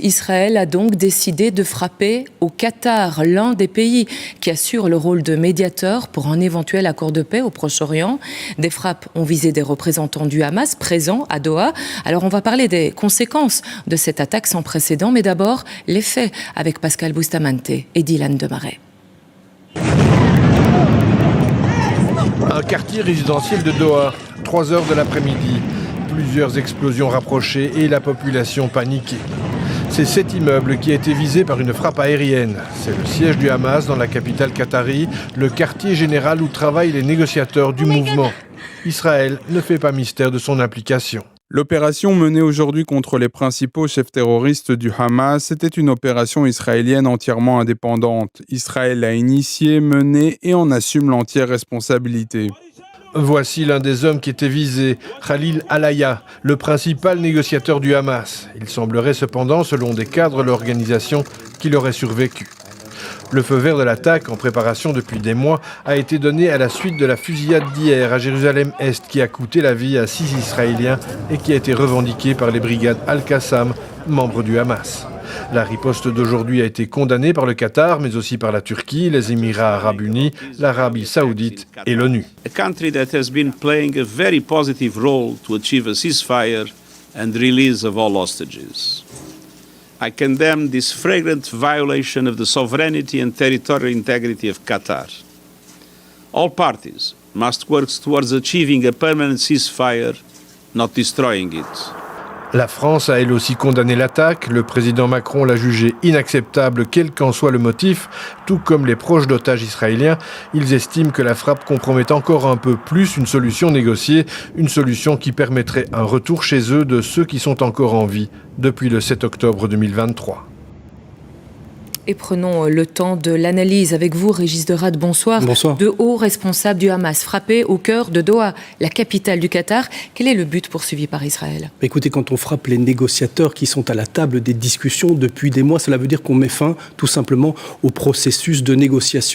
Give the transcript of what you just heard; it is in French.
Israël a donc décidé de frapper au Qatar, l'un des pays qui assure le rôle de médiateur pour un éventuel accord de paix au Proche-Orient. Des frappes ont visé des représentants du Hamas présents à Doha. Alors on va parler des conséquences de cette attaque sans précédent, mais d'abord les faits avec Pascal Bustamante et Dylan Demaret. Un quartier résidentiel de Doha, 3 heures de l'après-midi. Plusieurs explosions rapprochées et la population paniquée. C'est cet immeuble qui a été visé par une frappe aérienne. C'est le siège du Hamas dans la capitale qatari, le quartier général où travaillent les négociateurs du mouvement. Israël ne fait pas mystère de son implication. L'opération menée aujourd'hui contre les principaux chefs terroristes du Hamas était une opération israélienne entièrement indépendante. Israël l'a initiée, menée et en assume l'entière responsabilité. Voici l'un des hommes qui était visé, Khalil Alaya, le principal négociateur du Hamas. Il semblerait cependant, selon des cadres de l'organisation, qu'il aurait survécu. Le feu vert de l'attaque, en préparation depuis des mois, a été donné à la suite de la fusillade d'hier à Jérusalem-Est qui a coûté la vie à 6 Israéliens et qui a été revendiquée par les brigades Al-Qassam, membres du Hamas. La riposte d'aujourd'hui a été condamnée par le Qatar, mais aussi par la Turquie, les Émirats arabes unis, l'Arabie saoudite et l'ONU. A country that has been playing a very positive role to achieve a ceasefire and release of all hostages. I condemn this flagrant violation of the sovereignty and territorial integrity of Qatar. All parties must work towards achieving a permanent ceasefire, not destroying it. La France a elle aussi condamné l'attaque. Le président Macron l'a jugée inacceptable, quel qu'en soit le motif, tout comme les proches d'otages israéliens. Ils estiment que la frappe compromet encore un peu plus une solution négociée, une solution qui permettrait un retour chez eux de ceux qui sont encore en vie depuis le 7 octobre 2023. Et prenons le temps de l'analyse avec vous, Régis de Rade, bonsoir. Bonsoir. De hauts responsables du Hamas frappés au cœur de Doha, la capitale du Qatar. Quel est le but poursuivi par Israël ? Écoutez, quand on frappe les négociateurs qui sont à la table des discussions depuis des mois, cela veut dire qu'on met fin tout simplement au processus de négociation.